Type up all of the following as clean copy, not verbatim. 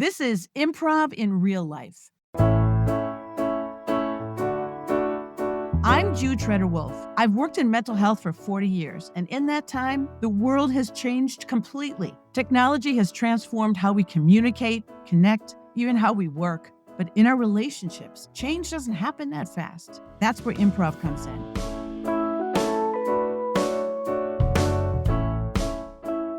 This is Improv in Real Life. I'm Jude Treder-Wolff. I've worked in mental health for 40 years, and in that time, the world has changed completely. Technology has transformed how we communicate, connect, even how we work. But in our relationships, change doesn't happen that fast. That's where improv comes in.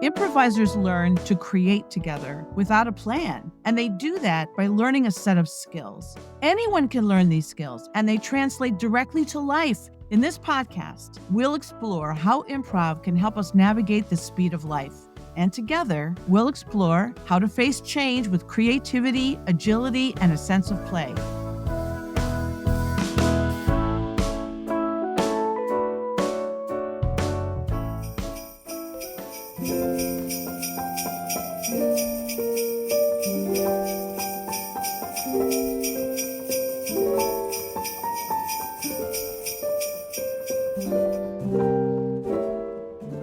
Improvisers learn to create together without a plan, and they do that by learning a set of skills. Anyone can learn these skills, and they translate directly to life. In this podcast, we'll explore how improv can help us navigate the speed of life. And together, we'll explore how to face change with creativity, agility, and a sense of play.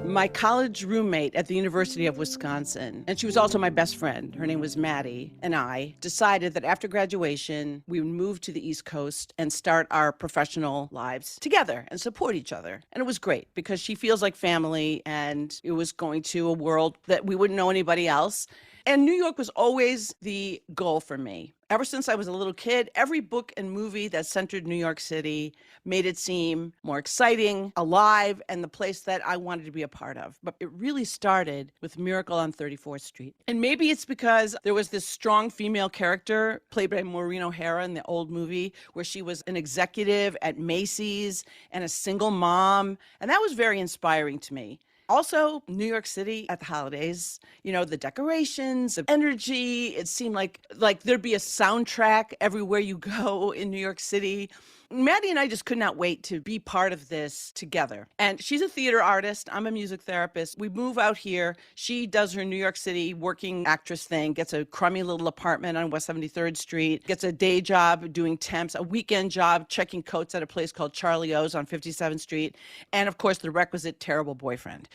My college roommate at the University of Wisconsin, and she was also my best friend, her name was Maddie, and I decided that after graduation, we would move to the East Coast and start our professional lives together and support each other. And it was great because she feels like family, and it was going to a world that we wouldn't know anybody else. And New York was always the goal for me. Ever since I was a little kid, every book and movie that centered New York City made it seem more exciting, alive, and the place that I wanted to be a part of. But it really started with Miracle on 34th Street. And maybe it's because there was this strong female character played by Maureen O'Hara in the old movie, where she was an executive at Macy's and a single mom. And that was very inspiring to me. Also, New York City at the holidays, the decorations, the energy, it seemed like there'd be a soundtrack everywhere you go in New York City. Maddie and I just could not wait to be part of this together. And she's a theater artist. I'm a music therapist. We move out here. She does her New York City working actress thing, gets a crummy little apartment on West 73rd Street, gets a day job doing temps, a weekend job checking coats at a place called Charlie O's on 57th Street, and of course the requisite terrible boyfriend.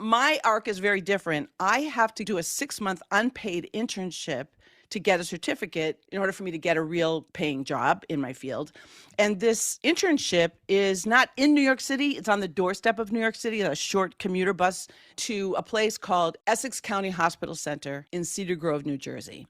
My arc is very different. I have to do a 6-month unpaid internship to get a certificate in order for me to get a real paying job in my field. And this internship is not in New York City. It's on the doorstep of New York City, a short commuter bus to a place called Essex County Hospital Center in Cedar Grove, New Jersey.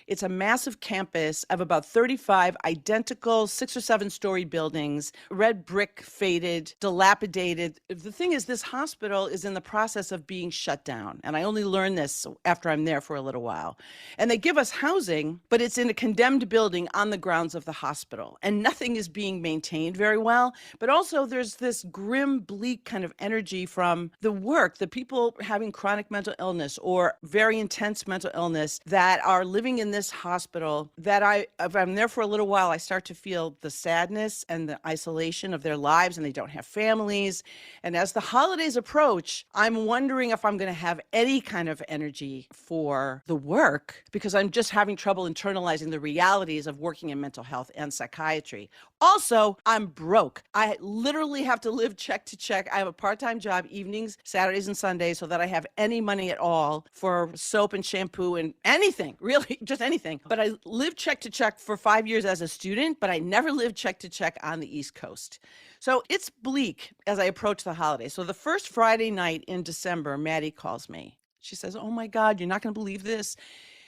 It's a massive campus of about 35 identical 6 or 7 story buildings, red brick, faded, dilapidated. The thing is, this hospital is in the process of being shut down. And I only learned this after I'm there for a little while. And they give us housing, but it's in a condemned building on the grounds of the hospital. And nothing is being maintained very well. But also there's this grim, bleak kind of energy from the work, the people having chronic mental illness or very intense mental illness that are living in this hospital, that if I'm there for a little while, I start to feel the sadness and the isolation of their lives, and they don't have families. And as the holidays approach, I'm wondering if I'm going to have any kind of energy for the work, because I'm just having trouble internalizing the realities of working in mental health and psychiatry. Also, I'm broke. I literally have to live check to check. I have a part-time job evenings, Saturdays and Sundays, so that I have any money at all for soap and shampoo and anything, really, just anything. But I lived check to check for 5 years as a student, but I never lived check to check on the East Coast. So it's bleak as I approach the holidays. So the first Friday night in December, Maddie calls me. She says, "Oh my God, you're not going to believe this.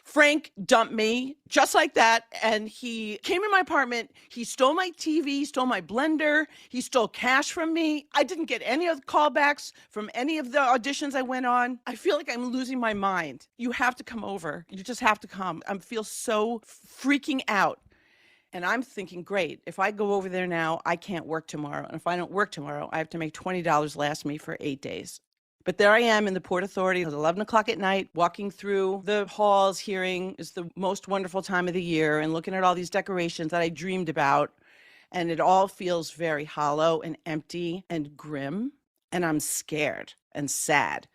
Frank dumped me just like that, and he came in my apartment. He stole my TV, stole my blender. He stole cash from me. I didn't get any of the callbacks from any of the auditions I went on. I feel like I'm losing my mind. You have to come over. You just have to come. I feel so freaking out." And I'm thinking, great, if I go over there now, I can't work tomorrow. And if I don't work tomorrow, I have to make $20 last me for 8 days. But there I am in the Port Authority at 11 o'clock at night, walking through the halls, hearing it's the most wonderful time of the year, and looking at all these decorations that I dreamed about. And it all feels very hollow and empty and grim. And I'm scared and sad.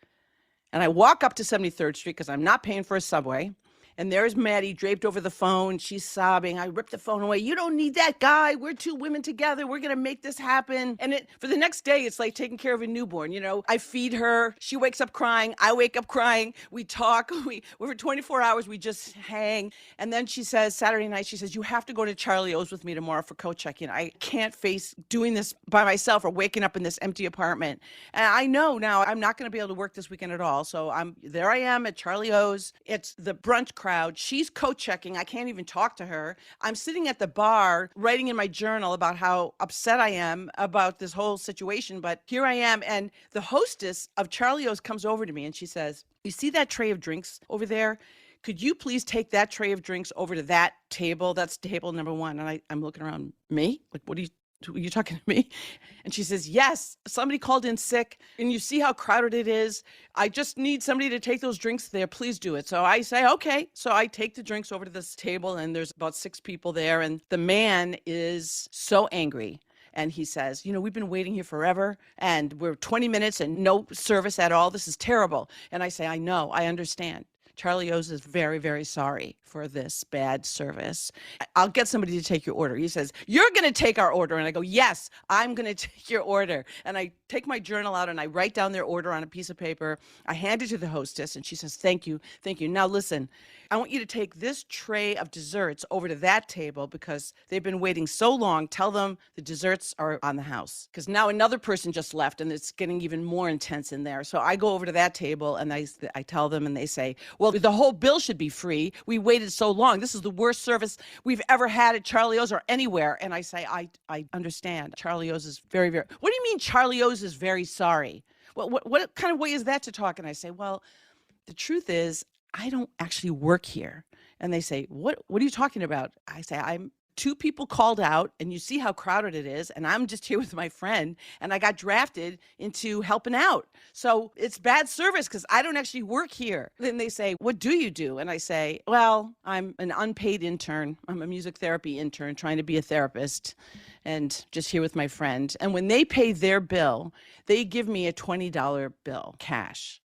And I walk up to 73rd Street because I'm not paying for a subway. And there's Maddie draped over the phone. She's sobbing. I ripped the phone away. You don't need that guy. We're two women together. We're going to make this happen. And for the next day, it's like taking care of a newborn. I feed her. She wakes up crying. I wake up crying. We talk. For 24 hours, we just hang. And then she says, Saturday night, she says, you have to go to Charlie O's with me tomorrow for coat checking. I can't face doing this by myself or waking up in this empty apartment. And I know now I'm not going to be able to work this weekend at all. So I am at Charlie O's. It's the brunch crowd. She's coat checking. I can't even talk to her. I'm sitting at the bar writing in my journal about how upset I am about this whole situation. But here I am. And the hostess of Charlie O's comes over to me and she says, you see that tray of drinks over there? Could you please take that tray of drinks over to that table? That's table number one. And I'm looking around, me? Like, are you talking to me? And she says, yes, somebody called in sick and you see how crowded it is. I just need somebody to take those drinks there. Please do it. So I say, okay. So I take the drinks over to this table and there's about 6 people there. And the man is so angry. And he says, we've been waiting here forever and we're 20 minutes and no service at all. This is terrible. And I say, I know, I understand. Charlie O's is very, very sorry for this bad service. I'll get somebody to take your order. He says, you're going to take our order. And I go, yes, I'm going to take your order. And I take my journal out and I write down their order on a piece of paper. I hand it to the hostess and she says, thank you. Thank you. Now listen, I want you to take this tray of desserts over to that table because they've been waiting so long. Tell them the desserts are on the house. Because now another person just left and it's getting even more intense in there. So I go over to that table and I tell them and they say, well, the whole bill should be free. We waited so long. This is the worst service we've ever had at Charlie O's or anywhere. And I say, I understand. Charlie O's is very, very, what do you mean Charlie O's is very sorry? Well, what kind of way is that to talk? And I say, well, the truth is I don't actually work here. And they say, what are you talking about? I say, I'm 2 people called out and you see how crowded it is. And I'm just here with my friend and I got drafted into helping out. So it's bad service because I don't actually work here. Then they say, what do you do? And I say, well, I'm an unpaid intern. I'm a music therapy intern trying to be a therapist and just here with my friend. And when they pay their bill, they give me a $20 bill cash.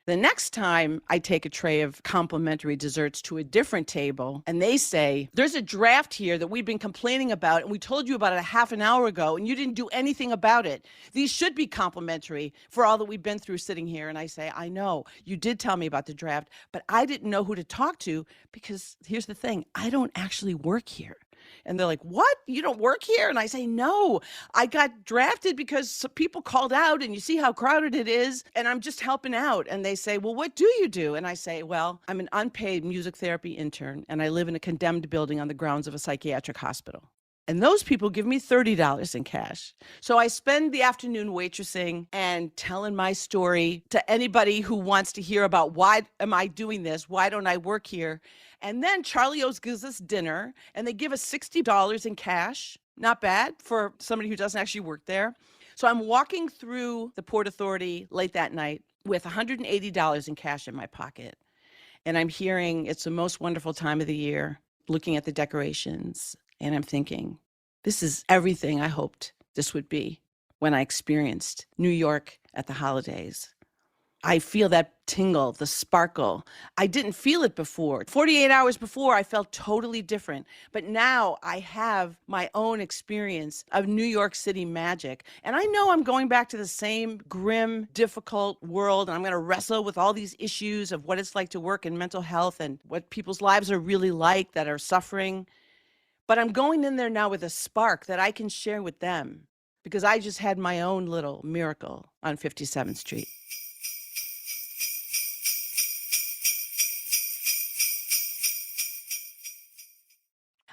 The next time I take a tray of complimentary desserts to a different table and they say, there's a draft here that we've been complaining about and we told you about it a half an hour ago and you didn't do anything about it. These should be complimentary for all that we've been through sitting here. And I say, I know you did tell me about the draft, but I didn't know who to talk to because here's the thing, I don't actually work here. And they're like, what? You don't work here? And I say, no, I got drafted because some people called out and you see how crowded it is and I'm just helping out. And they say, well, what do you do? And I say, well, I'm an unpaid music therapy intern and I live in a condemned building on the grounds of a psychiatric hospital. And those people give me $30 in cash. So I spend the afternoon waitressing and telling my story to anybody who wants to hear about why am I doing this? Why don't I work here? And then Charlie O's gives us dinner and they give us $60 in cash. Not bad for somebody who doesn't actually work there. So I'm walking through the Port Authority late that night with $180 in cash in my pocket. And I'm hearing it's the most wonderful time of the year, looking at the decorations. And I'm thinking, this is everything I hoped this would be when I experienced New York at the holidays. I feel that tingle, the sparkle. I didn't feel it before. 48 hours before, I felt totally different. But now I have my own experience of New York City magic. And I know I'm going back to the same grim, difficult world. And I'm going to wrestle with all these issues of what it's like to work in mental health and what people's lives are really like that are suffering. But I'm going in there now with a spark that I can share with them because I just had my own little miracle on 57th Street.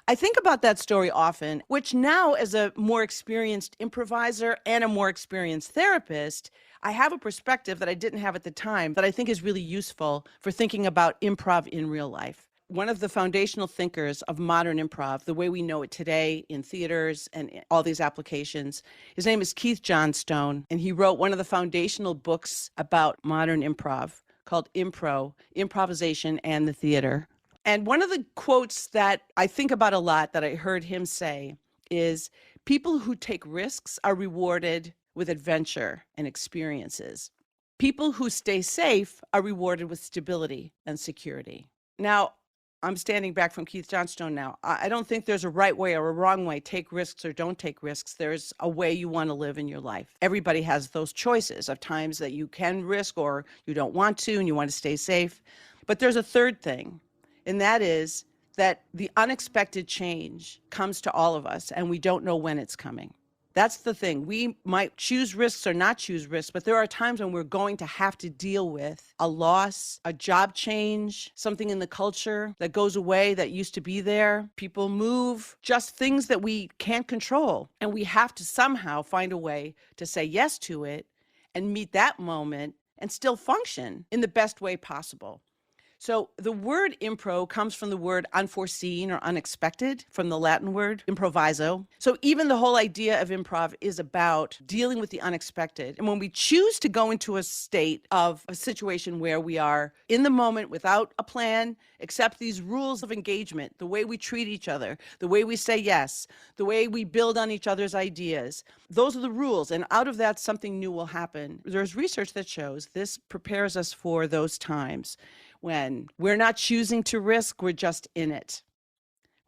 I think about that story often, which now as a more experienced improviser and a more experienced therapist, I have a perspective that I didn't have at the time that I think is really useful for thinking about improv in real life. One of the foundational thinkers of modern improv, the way we know it today in theaters and all these applications, his name is Keith Johnstone, and he wrote one of the foundational books about modern improv called Improvisation and the Theater. And one of the quotes that I think about a lot that I heard him say is, people who take risks are rewarded with adventure and experiences. People who stay safe are rewarded with stability and security. Now, I'm standing back from Keith Johnstone now. I don't think there's a right way or a wrong way. Take risks or don't take risks. There's a way you want to live in your life. Everybody has those choices of times that you can risk or you don't want to and you want to stay safe. But there's a third thing, and that is that the unexpected change comes to all of us and we don't know when it's coming. That's the thing. We might choose risks or not choose risks, but there are times when we're going to have to deal with a loss, a job change, something in the culture that goes away that used to be there. People move, just things that we can't control. And we have to somehow find a way to say yes to it and meet that moment and still function in the best way possible. So the word impro comes from the word unforeseen or unexpected, from the Latin word improviso. So even the whole idea of improv is about dealing with the unexpected. And when we choose to go into a state of a situation where we are in the moment without a plan, accept these rules of engagement, the way we treat each other, the way we say yes, the way we build on each other's ideas, those are the rules. And out of that, something new will happen. There's research that shows this prepares us for those times when we're not choosing to risk, we're just in it.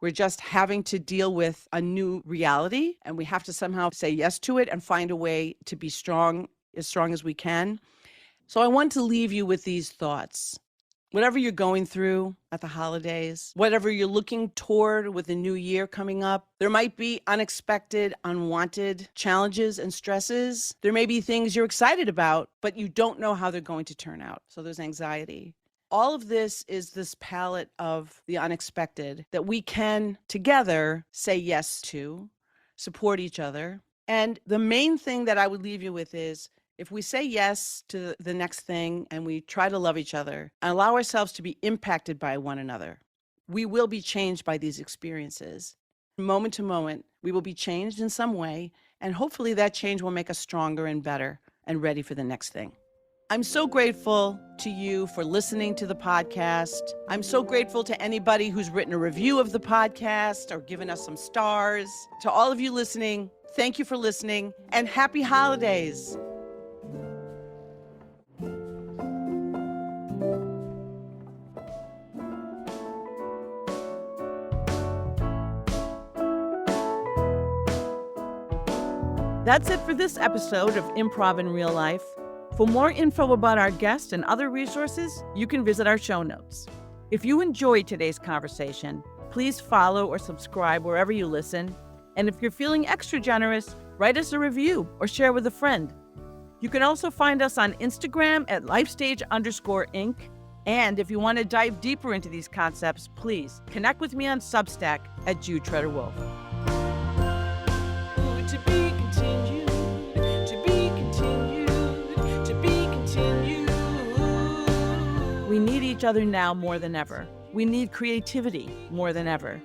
We're just having to deal with a new reality, and we have to somehow say yes to it and find a way to be strong as we can. So I want to leave you with these thoughts. Whatever you're going through at the holidays, whatever you're looking toward with the new year coming up, there might be unexpected, unwanted challenges and stresses. There may be things you're excited about, but you don't know how they're going to turn out. So there's anxiety. All of this is this palette of the unexpected that we can together say yes to, support each other. And the main thing that I would leave you with is if we say yes to the next thing and we try to love each other and allow ourselves to be impacted by one another, we will be changed by these experiences. Moment to moment, we will be changed in some way, and hopefully that change will make us stronger and better and ready for the next thing. I'm so grateful to you for listening to the podcast. I'm so grateful to anybody who's written a review of the podcast or given us some stars. To all of you listening, thank you for listening, and happy holidays. That's it for this episode of Improv in Real Life. For more info about our guest and other resources, you can visit our show notes. If you enjoyed today's conversation, please follow or subscribe wherever you listen. And if you're feeling extra generous, write us a review or share with a friend. You can also find us on Instagram at lifestage_inc. And if you want to dive deeper into these concepts, please connect with me on Substack at Jude Treder-Wolff. We need each other now more than ever. We need creativity more than ever.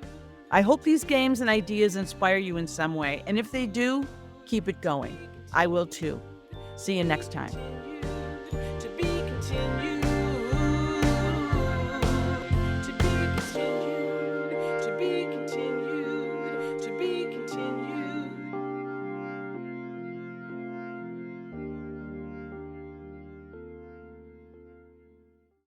I hope these games and ideas inspire you in some way, and if they do, keep it going. I will too. See you next time.